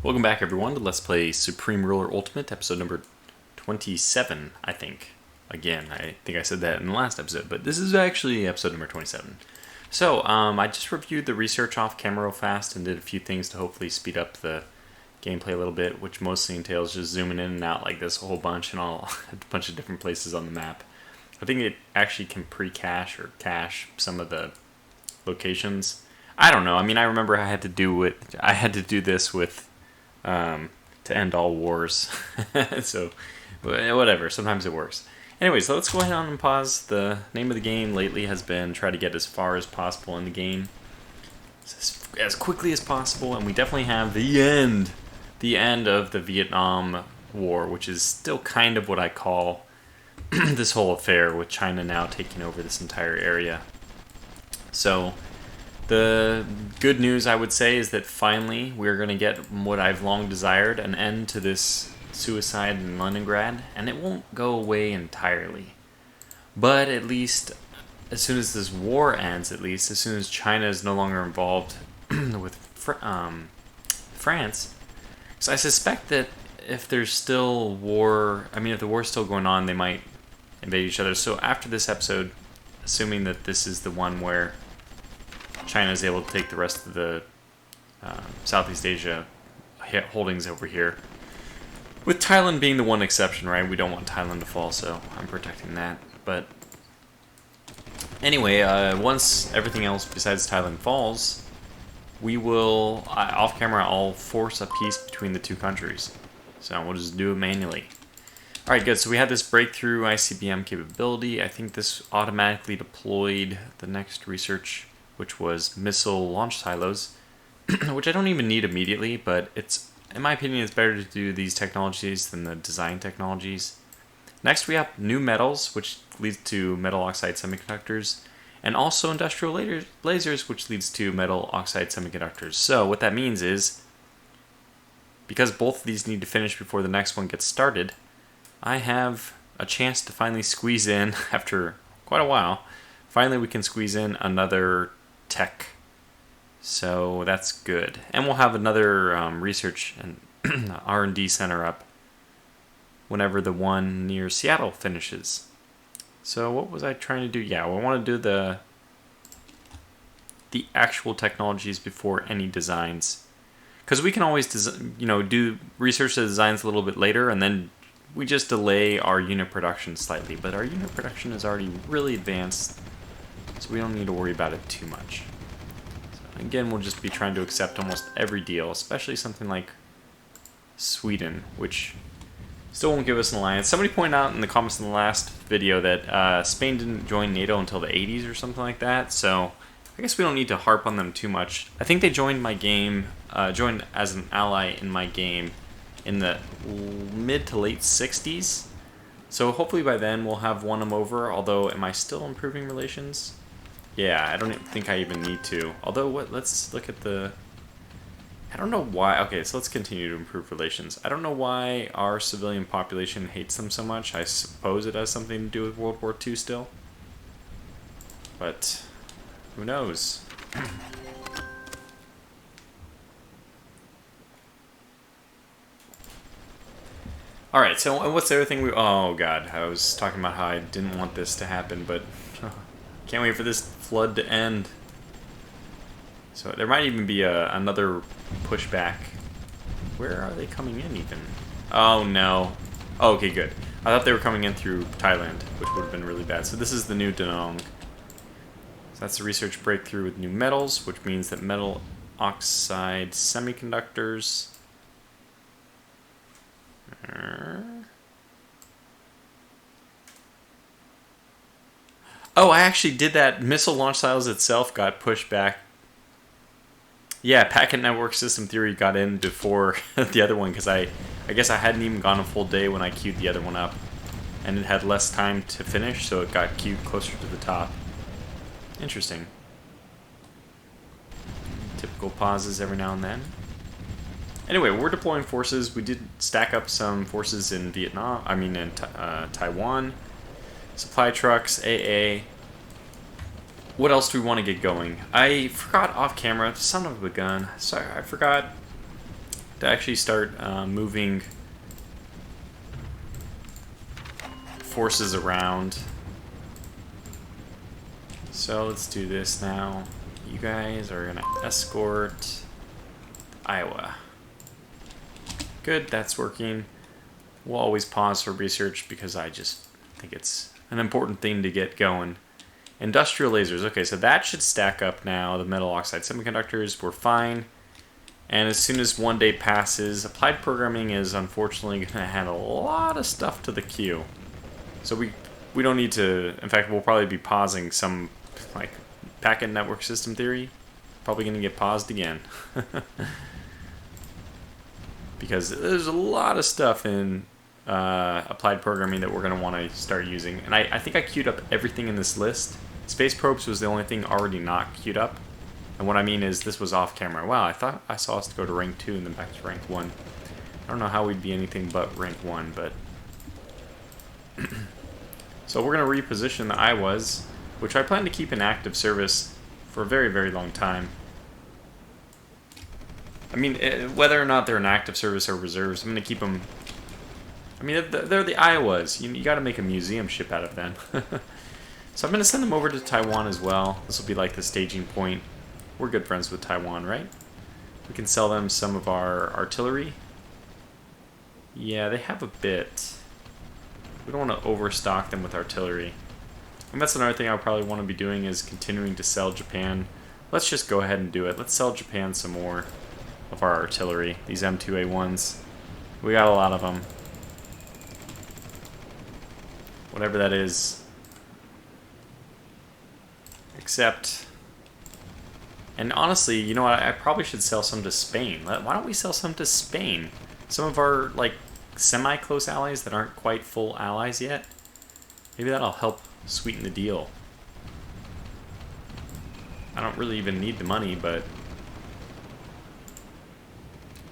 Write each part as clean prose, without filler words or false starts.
Welcome back, everyone, to Let's Play Supreme Ruler Ultimate, episode number 27, I think. Again, I think I said that in the last episode, but this is actually episode number 27. So, I just reviewed the research off camera real fast and did a few things to hopefully speed up the gameplay a little bit, which mostly entails just zooming in and out like this a whole bunch and all a bunch of different places on the map. I think it actually can pre-cache or cache some of the locations. I don't know. I mean, I remember I had to do this with to end all wars. So, whatever. Sometimes it works. Anyway, so let's go ahead on and pause. The name of the game lately has been try to get as far as possible in the game, as quickly as possible, and we definitely have the end of the Vietnam War, which is still kind of what I call this whole affair with China now taking over this entire area. So, the good news, I would say, is that finally we're going to get what I've long desired, an end to this suicide in Leningrad, and it won't go away entirely. But at least, as soon as this war ends, as soon as China is no longer involved with France, so I suspect that if there's still war, if the war's still going on, they might invade each other. So after this episode, assuming that this is the one where China is able to take the rest of the Southeast Asia holdings over here. With Thailand being the one exception, right? We don't want Thailand to fall, so I'm protecting that. But anyway, once everything else besides Thailand falls, we will, off camera, I'll force a peace between the two countries. So we'll just do it manually. Alright, good. So we had this breakthrough ICBM capability. I think this automatically deployed the next research, which was missile launch silos, which I don't even need immediately, but in my opinion, it's better to do these technologies than the design technologies. Next, we have new metals, which leads to metal oxide semiconductors, and also industrial lasers, which leads to metal oxide semiconductors. So what that means is, because both of these need to finish before the next one gets started, I have a chance to finally squeeze in, after quite a while, finally we can squeeze in another tech, so that's good. And we'll have another research and R&D center up whenever the one near Seattle finishes. So what was I trying to do? Yeah, I want to do the actual technologies before any designs, because we can always do research the designs a little bit later, and then we just delay our unit production slightly. But our unit production is already really advanced, so we don't need to worry about it too much. So again, we'll just be trying to accept almost every deal, especially something like Sweden, which still won't give us an alliance. Somebody pointed out in the comments in the last video that Spain didn't join NATO until the 80s or something like that, so I guess we don't need to harp on them too much. I think they joined my game, joined as an ally in my game in the mid to late 60s. So hopefully by then we'll have won them over, although am I still improving relations? Yeah, I don't think I even need to. Although, let's look at the... I don't know why... Okay, so let's continue to improve relations. I don't know why our civilian population hates them so much. I suppose it has something to do with World War II still. But who knows? Alright, so what's the other thing we... Oh, God. I was talking about how I didn't want this to happen, but... Can't wait for this flood to end. So there might even be another pushback. Where are they coming in even? Oh, no. Oh, okay, good. I thought they were coming in through Thailand, which would have been really bad. So this is the new Danong. So that's a research breakthrough with new metals, which means that metal oxide semiconductors... Oh, I actually did that. Missile launch silos itself got pushed back. Yeah, packet network system theory got in before the other one, because I guess I hadn't even gone a full day when I queued the other one up, and it had less time to finish, so it got queued closer to the top. Interesting. Typical pauses every now and then. Anyway, we're deploying forces. We did stack up some forces in Taiwan. Supply trucks, AA. What else do we want to get going? I forgot off camera, son of a gun. Sorry, I forgot to actually start moving forces around. So let's do this now. You guys are gonna escort Iowa. Good, that's working. We'll always pause for research because I just think it's an important thing to get going. Industrial lasers. Okay, so that should stack up now. The metal oxide semiconductors were fine. And as soon as one day passes, applied programming is unfortunately going to add a lot of stuff to the queue. So we don't need to... In fact, we'll probably be pausing some, like, packet network system theory. Probably going to get paused again. Because there's a lot of stuff in applied programming that we're going to want to start using. And I think I queued up everything in this list. Space probes was the only thing already not queued up. And what I mean is this was off camera. Wow, I thought I saw us go to rank 2 and then back to rank 1. I don't know how we'd be anything but rank 1, but... So we're going to reposition the Iowas, which I plan to keep in active service for a very, very long time. I mean, whether or not they're in active service or reserves, I'm going to keep them... I mean, they're the Iowas. You got to make a museum ship out of them. So I'm going to send them over to Taiwan as well. This will be like the staging point. We're good friends with Taiwan, right? We can sell them some of our artillery. Yeah, they have a bit. We don't want to overstock them with artillery. And that's another thing I'll probably want to be doing is continuing to sell Japan. Let's just go ahead and do it. Let's sell Japan some more of our artillery. These M2A1s. We got a lot of them. Whatever that is. Except... And honestly, you know what? I probably should sell some to Spain. Why don't we sell some to Spain? Some of our, like, semi-close allies that aren't quite full allies yet. Maybe that'll help sweeten the deal. I don't really even need the money, but...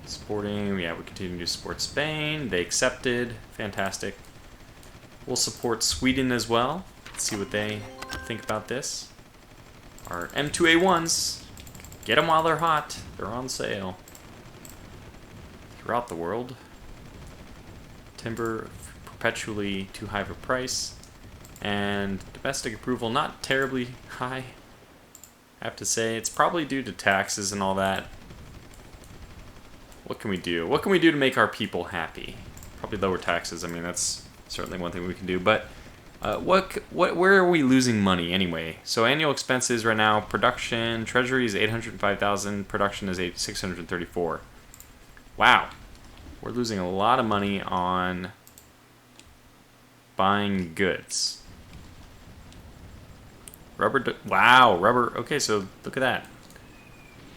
Supporting, yeah, we continue to support Spain. They accepted. Fantastic. We'll support Sweden as well. Let's see what they think about this. Our M2A1s. Get them while they're hot. They're on sale. Throughout the world. Timber perpetually too high of a price. And domestic approval not terribly high. I have to say, it's probably due to taxes and all that. What can we do? What can we do to make our people happy? Probably lower taxes. I mean, that's certainly one thing we can do. But where are we losing money anyway? So annual expenses right now, production, treasury is 805,000, production is 634. Wow. We're losing a lot of money on buying goods. Wow, rubber. Okay, so look at that.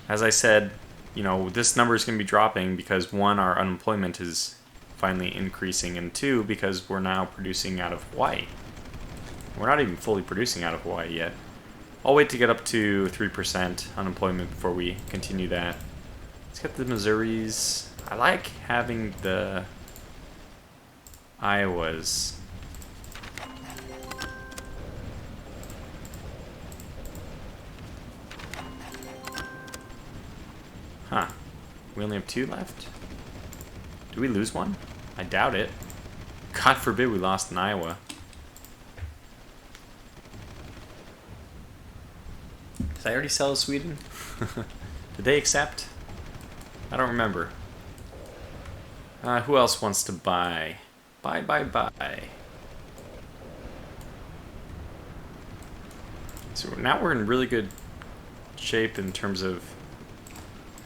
As I said, you know, this number is going to be dropping because, one, our unemployment is finally increasing, and two, because we're now producing out of Hawaii. We're not even fully producing out of Hawaii yet. I'll wait to get up to 3% unemployment before we continue that. Let's get the Missouris. I like having the Iowas. Huh. We only have 2 left? Do we lose one? I doubt it. God forbid we lost in Iowa. Did I already sell to Sweden? Did they accept? I don't remember. Who else wants to buy? Buy. So now we're in really good shape in terms of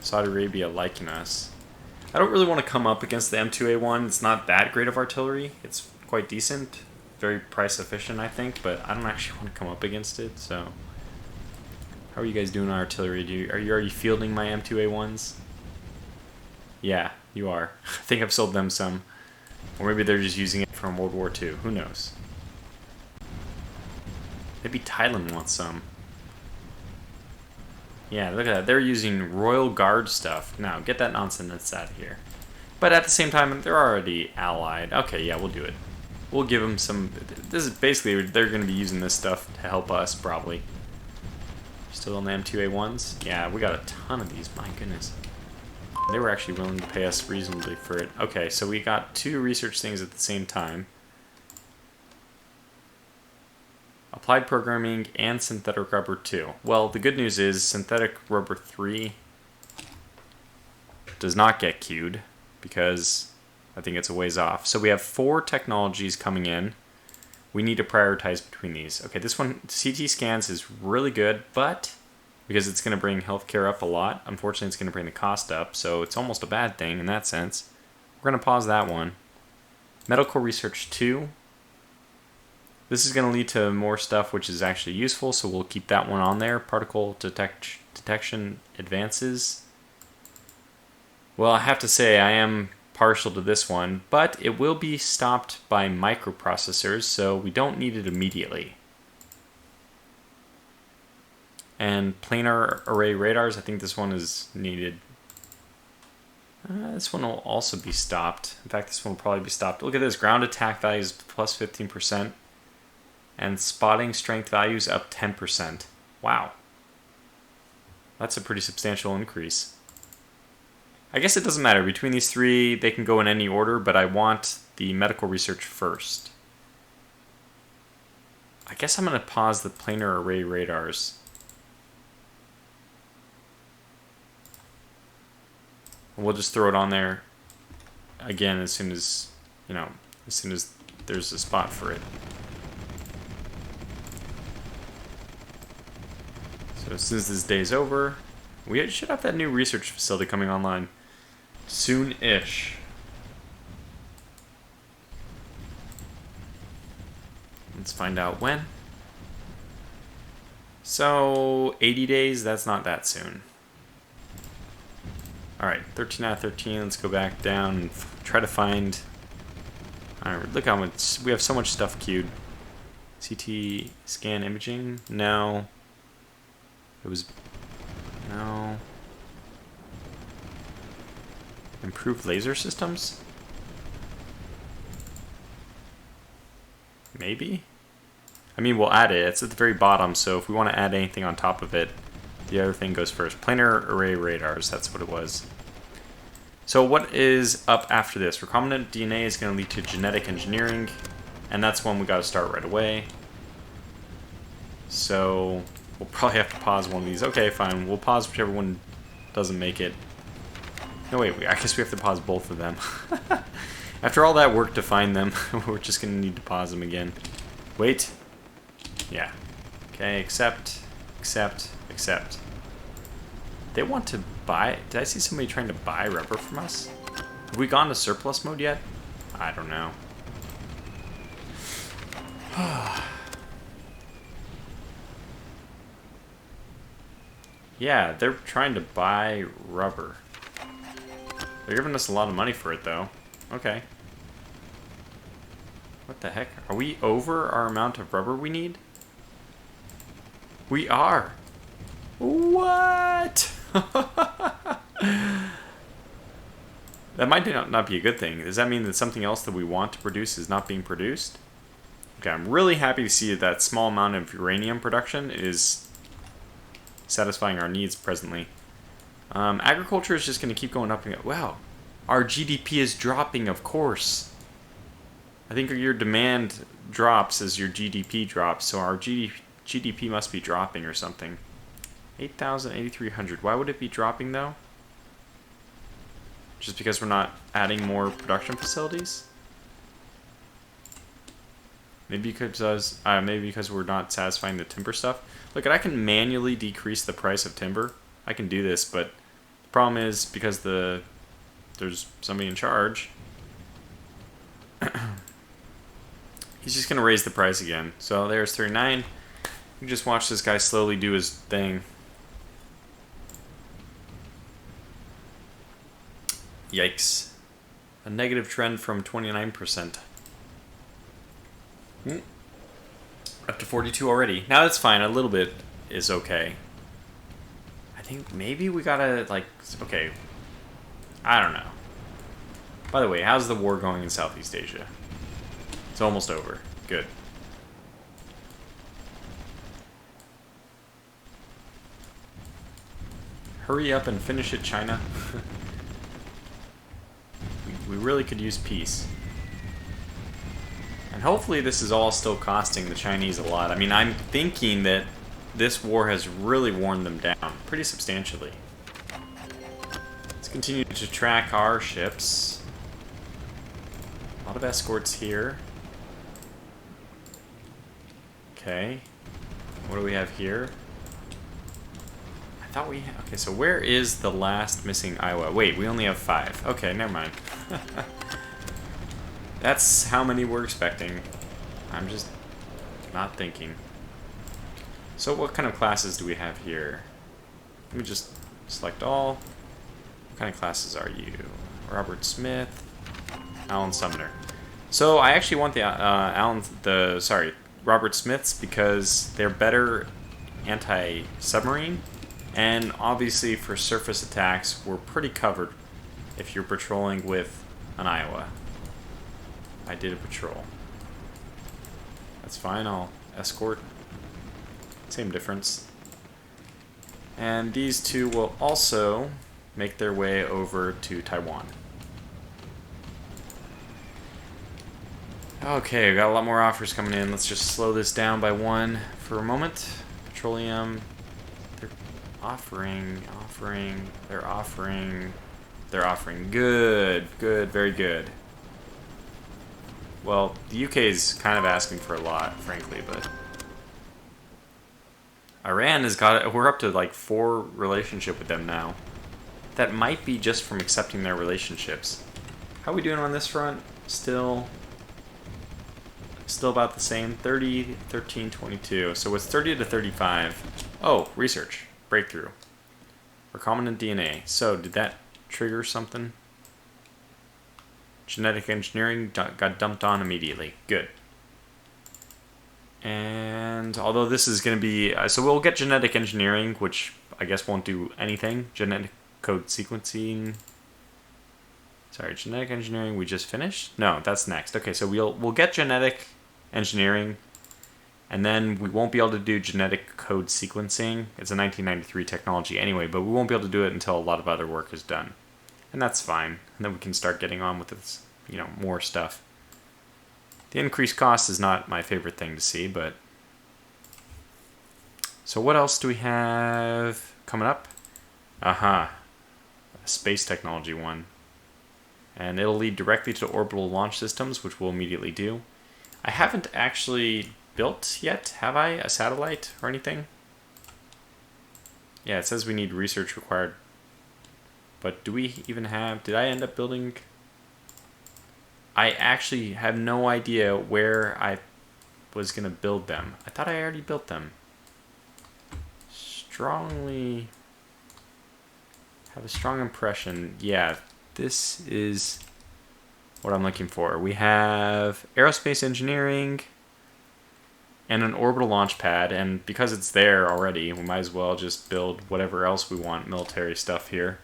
Saudi Arabia liking us. I don't really want to come up against the M2A1. It's not that great of artillery. It's quite decent. Very price efficient, I think, but I don't actually want to come up against it, so... How are you guys doing on artillery? Are you already fielding my M2A1s? Yeah, you are. I think I've sold them some. Or maybe they're just using it from World War II. Who knows? Maybe Thailand wants some. Yeah, look at that. They're using Royal Guard stuff. Now, get that nonsense out of here. But at the same time, they're already allied. Okay, yeah, we'll do it. We'll give them some... This is basically... They're going to be using this stuff to help us, probably. Still on the M2A1s? Yeah, we got a ton of these. My goodness. They were actually willing to pay us reasonably for it. Okay, so we got 2 research things at the same time. Applied programming and synthetic rubber 2. Well, the good news is synthetic rubber 3 does not get queued because I think it's a ways off. So we have 4 technologies coming in. We need to prioritize between these. Okay, this one, CT scans, is really good, but because it's going to bring healthcare up a lot, unfortunately it's going to bring the cost up, so it's almost a bad thing in that sense. We're going to pause that one. Medical research 2. This is going to lead to more stuff which is actually useful, so we'll keep that one on there. Particle detection advances. Well, I have to say I am partial to this one, but it will be stopped by microprocessors, so we don't need it immediately. And planar array radars, I think this one is needed. This one will also be stopped. In fact, this one will probably be stopped. Look at this, ground attack values plus 15%, and spotting strength values up 10%. Wow. That's a pretty substantial increase. I guess it doesn't matter. Between these 3, they can go in any order, but I want the medical research first. I guess I'm going to pause the planar array radars. We'll just throw it on there again as soon as, as soon as there's a spot for it. So as soon as this day's over, we should have that new research facility coming online soon-ish. Let's find out when. So 80 days, that's not that soon. Alright, 13 out of 13, let's go back down and try to find... Alright, look how much... We have so much stuff queued. CT scan imaging? No. It was... No. Improved laser systems? Maybe? I mean, we'll add it. It's at the very bottom, so if we want to add anything on top of it, the other thing goes first. Planar array radars, that's what it was. So what is up after this? Recombinant DNA is going to lead to genetic engineering, and that's one we got to start right away. So we'll probably have to pause one of these. Okay, fine. We'll pause whichever one doesn't make it. No, wait. I guess we have to pause both of them. After all that work to find them, we're just going to need to pause them again. Wait. Yeah. Okay, accept. They want to buy... Did I see somebody trying to buy rubber from us? Have we gone to surplus mode yet? I don't know. Yeah, they're trying to buy rubber. They're giving us a lot of money for it, though. Okay. What the heck? Are we over our amount of rubber we need? We are. What? That might not be a good thing. Does that mean that something else that we want to produce is not being produced? Okay, I'm really happy to see that small amount of uranium production is satisfying our needs presently. Agriculture is just going to keep going up and up. Wow, our GDP is dropping, of course. I think your demand drops as your GDP drops, so our GDP must be dropping or something. 8,000, 8,300. Why would it be dropping, though? Just because we're not adding more production facilities? Maybe because we're not satisfying the timber stuff. Look, I can manually decrease the price of timber. I can do this, but the problem is because there's somebody in charge. He's just going to raise the price again. So there's 39. You just watch this guy slowly do his thing. Yikes. A negative trend from 29%. Up to 42 already. Now that's fine. A little bit is okay. I think maybe we gotta, like... Okay. I don't know. By the way, how's the war going in Southeast Asia? It's almost over. Good. Hurry up and finish it, China. We really could use peace. And hopefully this is all still costing the Chinese a lot. I mean, I'm thinking that this war has really worn them down pretty substantially. Let's continue to track our ships. A lot of escorts here. Okay. What do we have here? I thought we had... Okay, so where is the last missing Iowa? Wait, we only have 5. Okay, never mind. That's how many we're expecting. I'm just not thinking. So what kind of classes do we have here? Let me just select all. What kind of classes are you? Robert Smith, Alan Sumner. So I actually want the Robert Smiths because they're better anti-submarine, and obviously for surface attacks we're pretty covered if you're patrolling with an Iowa. I did a patrol. That's fine, I'll escort. Same difference. And these two will also make their way over to Taiwan. Okay, we got a lot more offers coming in. Let's just slow this down by 1 for a moment. Petroleum. They're offering. They're offering. Good, very good. Well, the UK is kind of asking for a lot, frankly, but Iran has got... We're up to like 4 relationship with them now. That might be just from accepting their relationships. How are we doing on this front? Still about the same. 30, 13, 22. So it's 30 to 35. Oh, research. Breakthrough. Recombinant DNA. So, did that trigger something? Genetic engineering got dumped on immediately. Good. And although this is going to be... so we'll get genetic engineering, which I guess won't do anything. Genetic code sequencing... Sorry, genetic engineering we just finished? No, that's next. Okay, so we'll get genetic engineering, and then we won't be able to do genetic code sequencing. It's a 1993 technology anyway, but we won't be able to do it until a lot of other work is done. And that's fine. And then we can start getting on with this, more stuff. The increased cost is not my favorite thing to see, but... So what else do we have coming up? Aha. A space technology one. And it'll lead directly to orbital launch systems, which we'll immediately do. I haven't actually built yet, have I? A satellite or anything? Yeah, it says we need research required. But do we even have... Did I end up building... I actually have no idea where I was going to build them. I thought I already built them. Strongly... have a strong impression. Yeah, this is what I'm looking for. We have aerospace engineering and an orbital launch pad, and because it's there already, we might as well just build whatever else we want, military stuff here.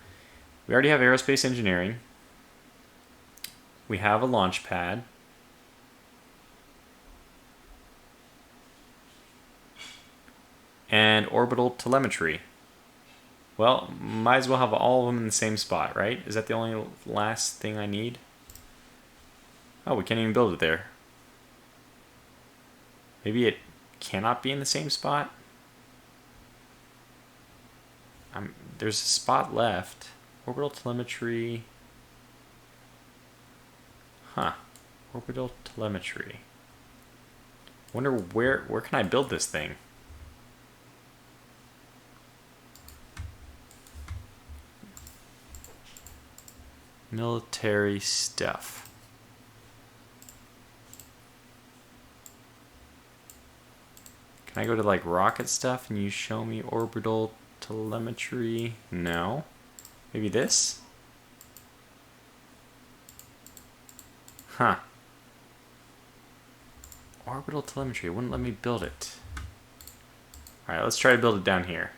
We already have aerospace engineering. We have a launch pad. And orbital telemetry. Well, might as well have all of them in the same spot, right? Is that the only last thing I need? Oh, we can't even build it there. Maybe it cannot be in the same spot? There's a spot left. Orbital telemetry. Huh. Orbital telemetry. Wonder where can I build this thing? Military stuff. Can I go to like rocket stuff and you show me orbital telemetry? No. Maybe this? Huh. Orbital telemetry. It wouldn't let me build it. Alright, let's try to build it down here.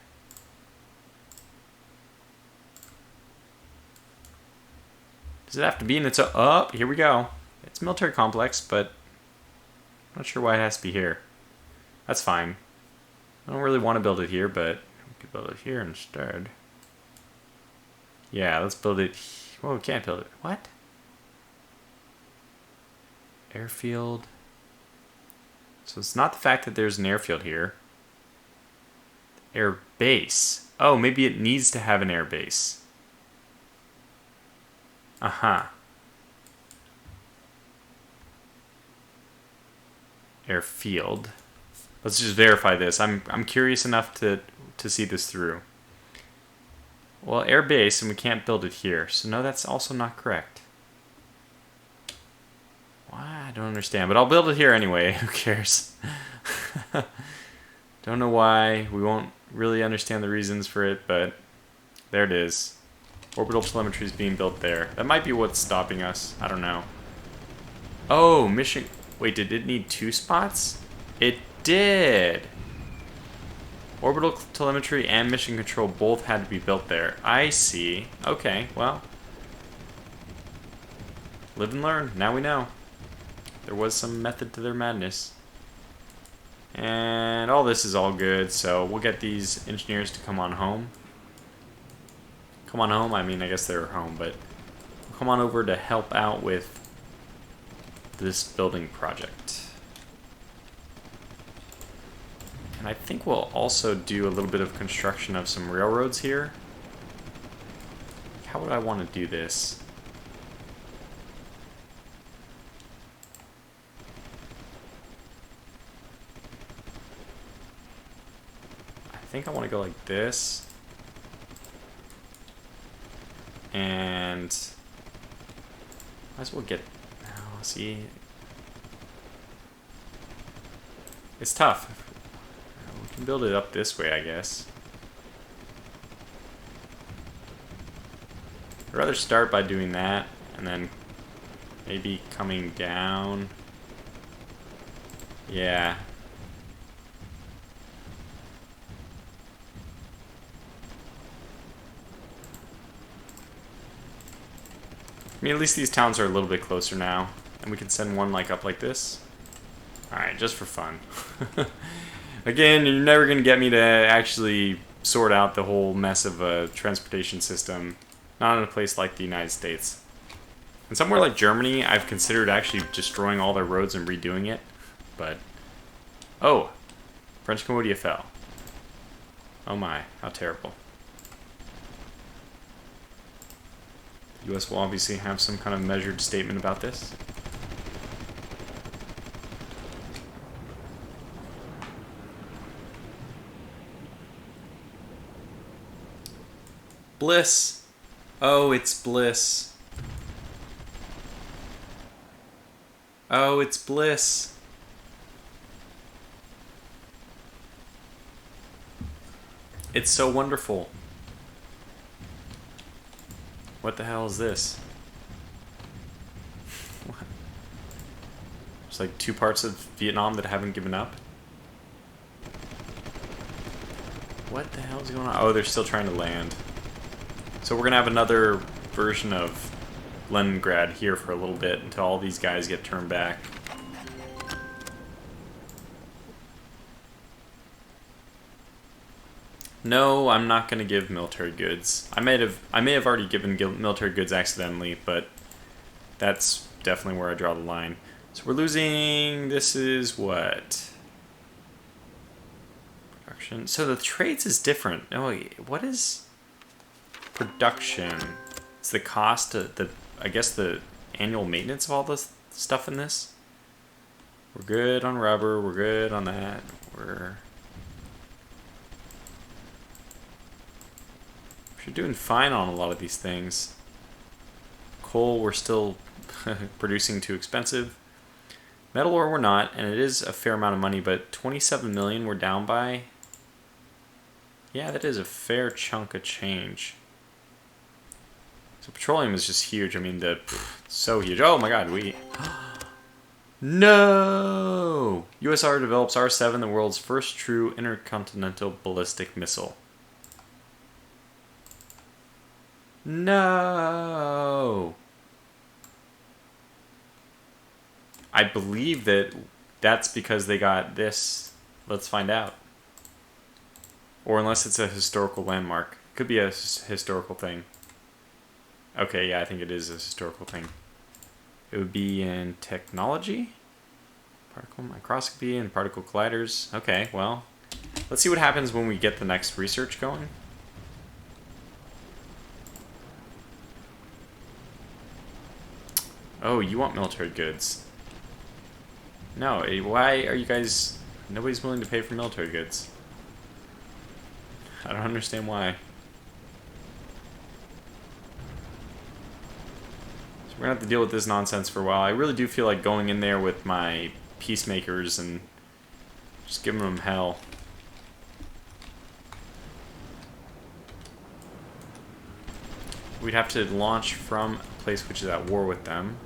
Does it have to be in its... Oh, here we go. It's a military complex, but I'm not sure why it has to be here. That's fine. I don't really want to build it here, but we could build it here instead. Yeah, let's build it... Well, we can't build it. What? Airfield. So it's not the fact that there's an airfield here. Air base. Oh, maybe it needs to have an air base. Uh-huh. Airfield. Let's just verify this. I'm curious enough to see this through. Well, air base, and we can't build it here. So no, that's also not correct. Why? I don't understand, but I'll build it here anyway. Who cares? Don't know why. We won't really understand the reasons for it, but there it is. Orbital Telemetry is being built there. That might be what's stopping us. I don't know. Oh, mission... Wait, did it need 2 spots? It did! Orbital Telemetry and Mission Control both had to be built there. I see. Okay, well. Live and learn. Now we know. There was some method to their madness. And all this is all good, so we'll get these engineers to come on home. Come on home? I mean, I guess they're home, but come on over to help out with this building project. And I think we'll also do a little bit of construction of some railroads here. How would I want to do this? I think I want to go like this. And might as well get... Oh, see... It's tough. We can build it up this way, I guess. I'd rather start by doing that, and then maybe coming down. Yeah. I mean, at least these towns are a little bit closer now, and we can send one like up like this. Alright, just for fun. Again, you're never going to get me to actually sort out the whole mess of a transportation system. Not in a place like the United States. And somewhere like Germany, I've considered actually destroying all their roads and redoing it. But, oh, French Cambodia fell. Oh my, how terrible. The US will obviously have some kind of measured statement about this. Bliss. Oh, it's bliss. Oh, it's bliss. It's so wonderful. What the hell is this? What? There's like 2 parts of Vietnam that haven't given up. What the hell is going on? Oh, they're still trying to land. So we're going to have another version of Leningrad here for a little bit until all these guys get turned back. No, I'm not going to give military goods. I may have already given military goods accidentally, but that's definitely where I draw the line. So we're losing, this is what? Production. So the trades is different. Oh, what is production? It's the cost of the, I guess the annual maintenance of all this stuff in this. We're good on rubber, we're good on that. We're doing fine on a lot of these things. Coal, we're still producing too expensive. Metal ore, we're not, and it is a fair amount of money, but 27 million we're down by. Yeah, that is a fair chunk of change. So petroleum is just huge. I mean, so huge. Oh my god, we... No! USR develops R-7, the world's first true intercontinental ballistic missile. No! I believe that's because they got this. Let's find out. Or unless it's a historical landmark. Could be a historical thing. Okay, yeah, I think it is a historical thing. It would be in technology, particle microscopy, and particle colliders. Okay, well, let's see what happens when we get the next research going. Oh, you want military goods. No, why are you guys... Nobody's willing to pay for military goods. I don't understand why. So we're gonna have to deal with this nonsense for a while. I really do feel like going in there with my peacemakers and just giving them hell. We'd have to launch from a place which is at war with them.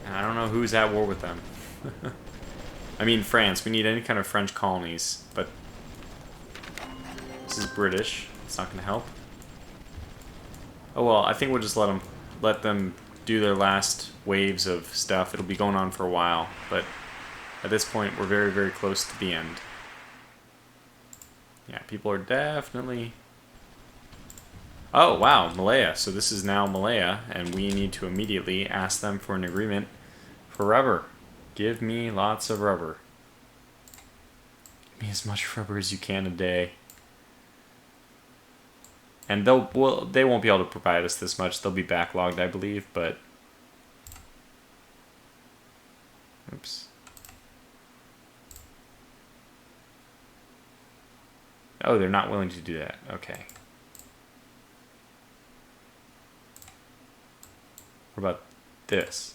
And I don't know who's at war with them. I mean, France. We need any kind of French colonies, but this is British. It's not going to help. Oh well, I think we'll just let them do their last waves of stuff. It'll be going on for a while, but at this point, we're very, very close to the end. Yeah, people are definitely... Oh, wow, Malaya. So this is now Malaya, and we need to immediately ask them for an agreement for rubber. Give me lots of rubber. Give me as much rubber as you can a day. And they won't be able to provide us this much. They'll be backlogged, I believe, but... Oops. Oh, they're not willing to do that. Okay. What about this?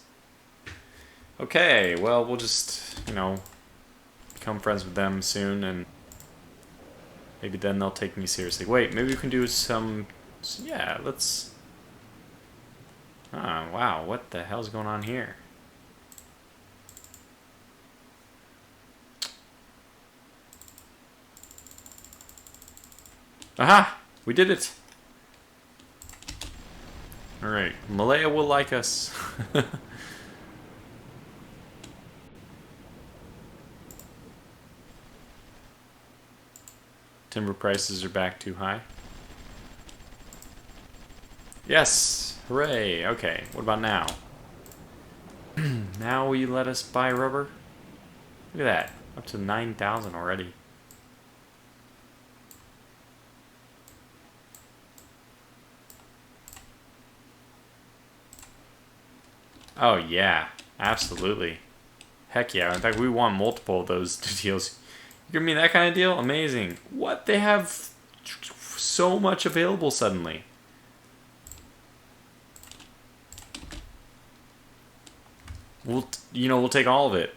Okay, well, we'll just, you know, become friends with them soon, and maybe then they'll take me seriously. Wait, maybe we can do some... Yeah, let's... Oh, wow, what the hell's going on here? Aha! We did it! Alright, Malaya will like us. Timber prices are back too high. Yes! Hooray! Okay, what about now? Now will you let us buy rubber? Look at that, up to 9,000 already. Oh yeah, absolutely. Heck yeah, in fact we want multiple of those deals. You give me that kind of deal? Amazing. What? They have so much available suddenly. We'll take all of it.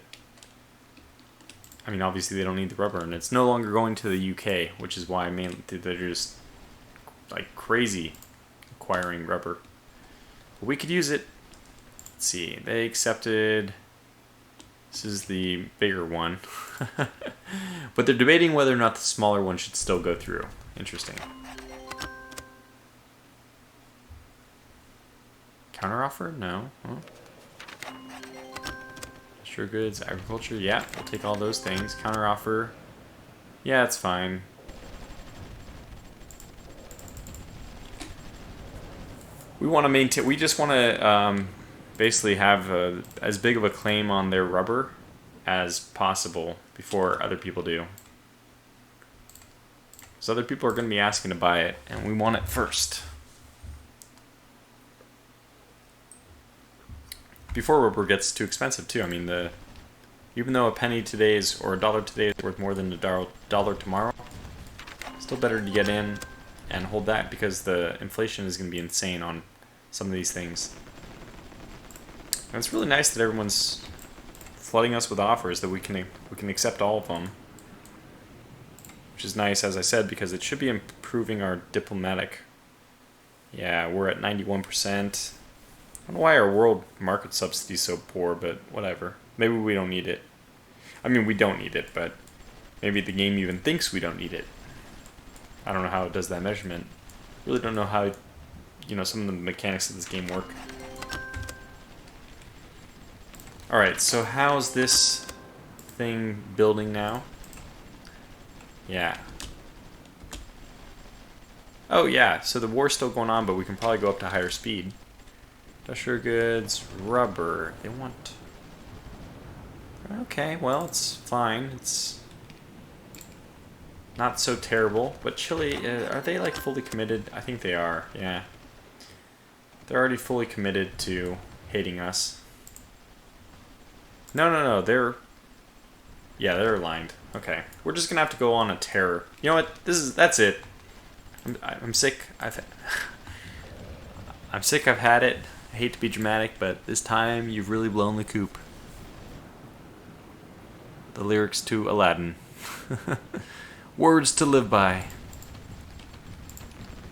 I mean, obviously they don't need the rubber, and it's no longer going to the UK, which is why they're just like crazy acquiring rubber. But we could use it. Let's see, they accepted... This is the bigger one. But they're debating whether or not the smaller one should still go through. Interesting. Counteroffer? No. Huh? Sure goods, agriculture. Yeah, we'll take all those things. Counteroffer. Yeah, it's fine. We want to maintain... We just want to... basically have as big of a claim on their rubber as possible before other people do. So other people are going to be asking to buy it, and we want it first. Before rubber gets too expensive too. I mean, even though a penny today is, or $1 today is worth more than $1 tomorrow, still better to get in and hold that, because the inflation is going to be insane on some of these things. And it's really nice that everyone's flooding us with offers that we can accept all of them, which is nice, as I said, because it should be improving our diplomatic. Yeah, we're at 91%. I don't know why our world market subsidy is so poor, but whatever. Maybe we don't need it. I mean, we don't need it, but maybe the game even thinks we don't need it. I don't know how it does that measurement. Really don't know how, some of the mechanics of this game work. Alright, so how's this thing building now? Yeah. Oh yeah, so the war's still going on, but we can probably go up to higher speed. Industrial goods, rubber. They want... Okay, well, it's fine. It's not so terrible. But Chile, are they like fully committed? I think they are, yeah. They're already fully committed to hating us. No, they're... Yeah, they're aligned. Okay. We're just gonna have to go on a terror. You know what? That's it. I'm sick. I'm sick, I've had it. I hate to be dramatic, but this time you've really blown the coop. The lyrics to Aladdin. Words to live by.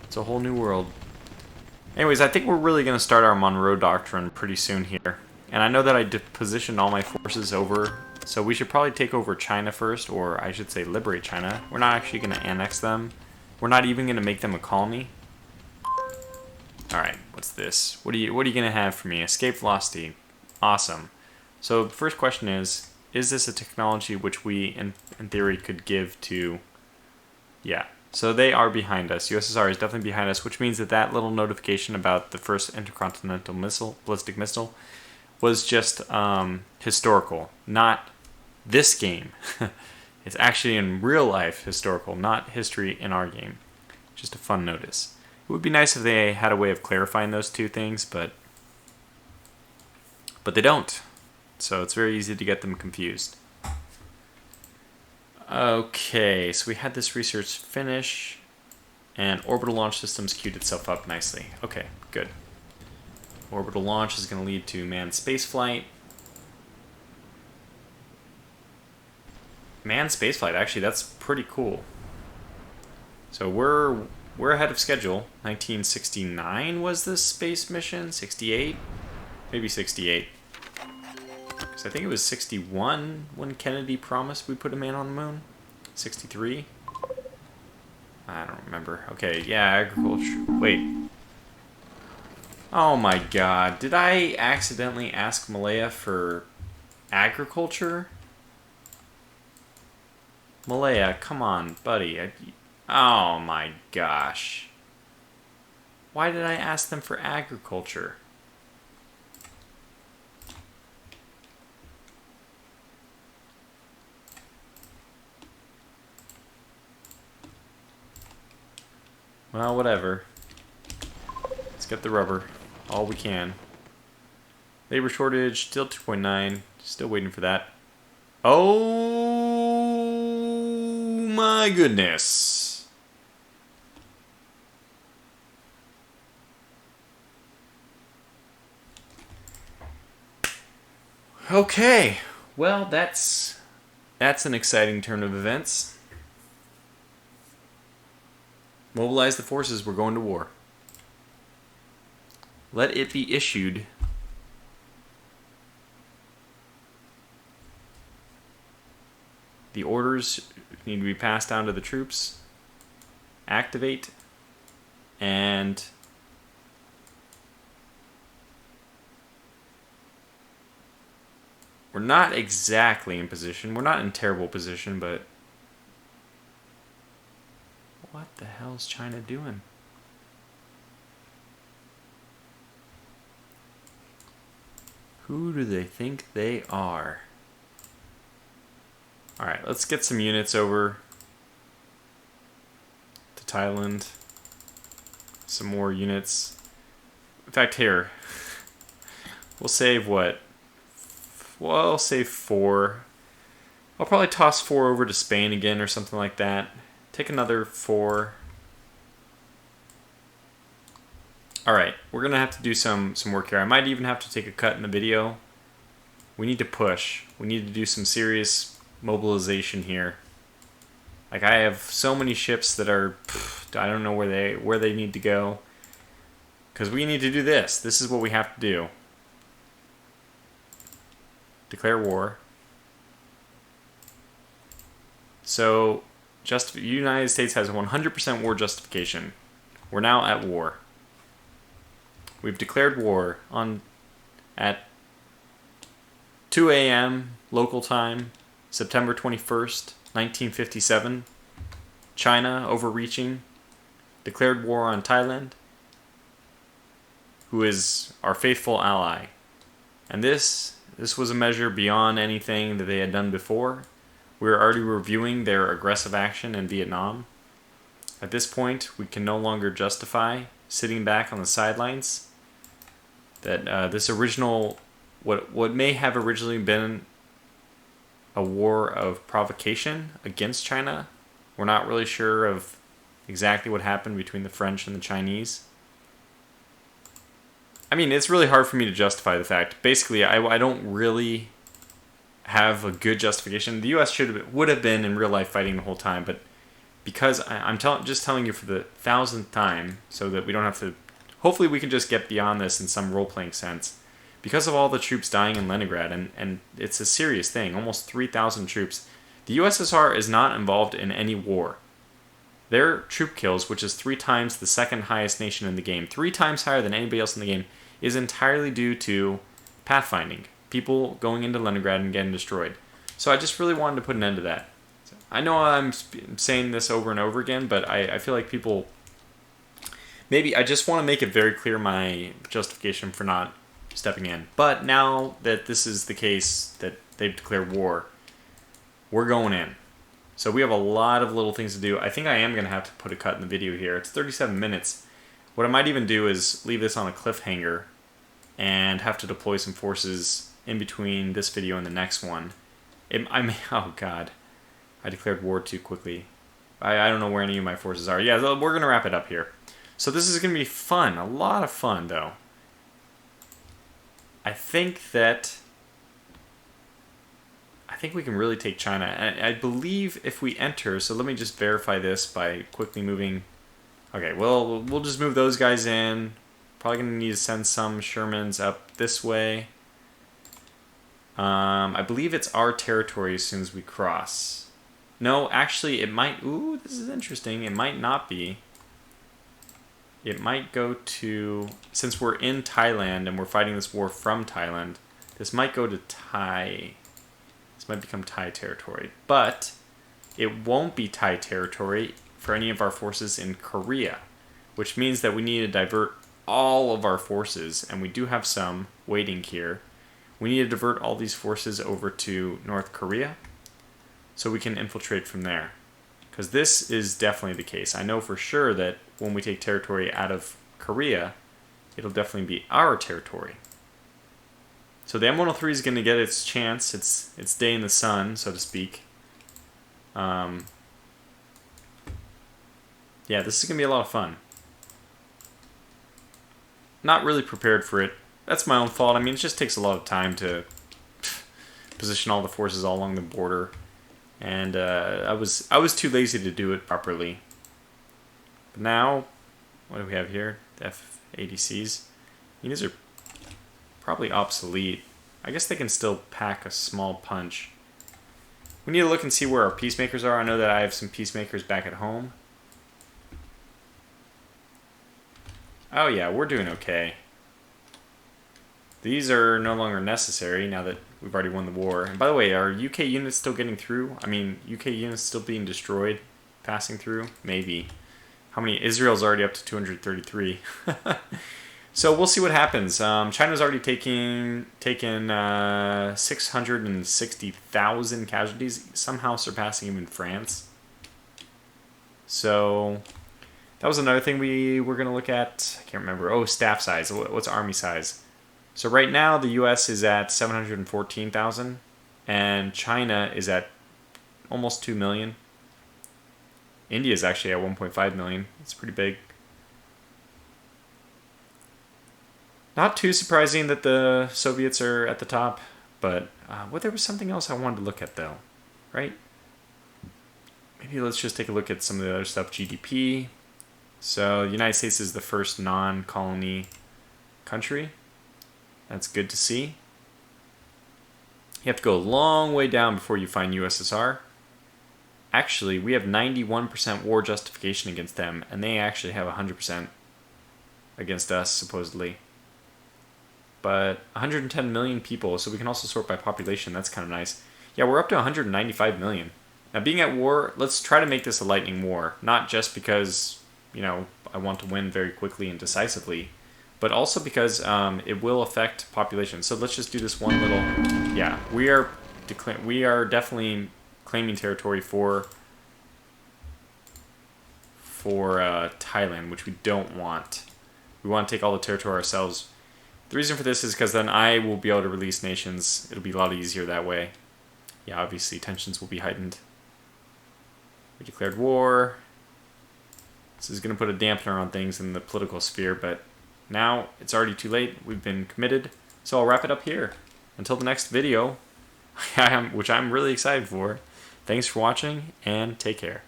It's a whole new world. Anyways, I think we're really going to start our Monroe Doctrine pretty soon here. And I know that I positioned all my forces over, so we should probably take over China first, or I should say liberate China. We're not actually going to annex them. We're not even going to make them a colony. Alright, what's this? What are you going to have for me? Escape velocity. Awesome. So the first question is this a technology which we, in theory, could give to... Yeah. So they are behind us. USSR is definitely behind us, which means that that little notification about the first intercontinental ballistic missile, was just historical, not this game. It's actually in real life historical, not history in our game. Just a fun notice. It would be nice if they had a way of clarifying those two things, but they don't. So it's very easy to get them confused. Okay, so we had this research finish, and Orbital Launch Systems queued itself up nicely. Okay, good. Orbital Launch is going to lead to manned spaceflight. Manned spaceflight, actually, that's pretty cool. So we're ahead of schedule. 1969 was this space mission? 68? Maybe 68. I think it was 61 when Kennedy promised we put a man on the moon. 63? I don't remember. Okay, yeah, agriculture. Wait. Oh my god. Did I accidentally ask Malaya for agriculture? Malaya, come on, buddy. Oh my gosh. Why did I ask them for agriculture? Well, whatever. Let's get the rubber. All we can. Labor shortage, still 2.9. Still waiting for that. Oh my goodness. Okay. Well, that's an exciting turn of events. Mobilize the forces, we're going to war. Let it be issued. The orders need to be passed down to the troops. Activate. And we're not exactly in position. We're not in terrible position, but what the hell's China doing? Who do they think they are? Alright, let's get some units over to Thailand. Some more units. In fact, here. We'll save what? Well, I'll save 4. I'll probably toss 4 over to Spain again or something like that. Take another 4. Alright, we're going to have to do some work here. I might even have to take a cut in the video. We need to push. We need to do some serious mobilization here. Like, I have so many ships that are... I don't know where they need to go. Because we need to do this. This is what we have to do. Declare war. So... the United States has 100% war justification. We're now at war. We've declared war at 2 a.m. local time, September 21st, 1957. China overreaching, declared war on Thailand. who is our faithful ally. And this was a measure beyond anything that they had done before. We were already reviewing their aggressive action in Vietnam. At this point, we can no longer justify sitting back on the sidelines. That this original, what may have originally been a war of provocation against China, we're not really sure of exactly what happened between the French and the Chinese. I mean, it's really hard for me to justify the fact. Basically, I don't really have a good justification. The U.S. would have been in real life fighting the whole time, but because I'm just telling you for the 1,000th time, so that we don't have to. Hopefully, we can just get beyond this in some role-playing sense. Because of all the troops dying in Leningrad, and it's a serious thing, almost 3,000 troops, the USSR is not involved in any war. Their troop kills, which is 3 times the second highest nation in the game, 3 times higher than anybody else in the game, is entirely due to pathfinding. People going into Leningrad and getting destroyed. So I just really wanted to put an end to that. I know I'm saying this over and over again, but I feel like people... Maybe I just want to make it very clear my justification for not stepping in. But now that this is the case, that they've declared war, we're going in. So we have a lot of little things to do. I think I am going to have to put a cut in the video here. It's 37 minutes. What I might even do is leave this on a cliffhanger and have to deploy some forces in between this video and the next one. Oh god, I declared war too quickly. I don't know where any of my forces are. Yeah, we're going to wrap it up here. So this is going to be fun, a lot of fun though. I think we can really take China. I believe if we enter, so let me just verify this by quickly moving. Okay, well, we'll just move those guys in. Probably going to need to send some Shermans up this way. I believe it's our territory as soon as we cross. No, actually, it might... Ooh, this is interesting. It might not be. It might go to... Since we're in Thailand and we're fighting this war from Thailand, this might go to Thai... This might become Thai territory. But it won't be Thai territory for any of our forces in Korea, which means that we need to divert all of our forces, and we do have some waiting here. We need to divert all these forces over to North Korea so we can infiltrate from there. Because this is definitely the case. I know for sure that when we take territory out of Korea, it'll definitely be our territory. So the M103 is going to get its chance, its day in the sun, so to speak. Yeah, this is going to be a lot of fun. Not really prepared for it. That's my own fault. I mean, it just takes a lot of time to position all the forces all along the border. And I was too lazy to do it properly. But now, what do we have here? The F-ADCs. I mean, these are probably obsolete. I guess they can still pack a small punch. We need to look and see where our peacemakers are. I know that I have some peacemakers back at home. Oh yeah, we're doing okay. These are no longer necessary now that we've already won the war. And by the way, are UK units still getting through? I mean, UK units still being destroyed, passing through? Maybe. How many? Israel's already up to 233. So we'll see what happens. China's already taken 660,000 casualties, somehow surpassing even France. So that was another thing we were going to look at. I can't remember. Oh, staff size. What's army size? So right now the US is at 714,000 and China is at almost 2 million. India is actually at 1.5 million. It's pretty big. Not too surprising that the Soviets are at the top, but there was something else I wanted to look at though, right? Maybe let's just take a look at some of the other stuff. GDP. So the United States is the first non-colony country. That's good to see. You have to go a long way down before you find USSR. Actually, we have 91% war justification against them, and they actually have 100% against us, supposedly. But 110 million people, so we can also sort by population. That's kind of nice. Yeah, we're up to 195 million. Now, being at war, let's try to make this a lightning war. Not just because, I want to win very quickly and decisively, but also because it will affect population. So let's just do this one little. Yeah, we are definitely claiming territory for Thailand, which we don't want. We want to take all the territory ourselves. The reason for this is because then I will be able to release nations. It'll be a lot easier that way. Yeah, obviously tensions will be heightened. We declared war. This is going to put a dampener on things in the political sphere, but now it's already too late. We've been committed. So I'll wrap it up here. Until the next video, which I'm really excited for. Thanks for watching, and take care.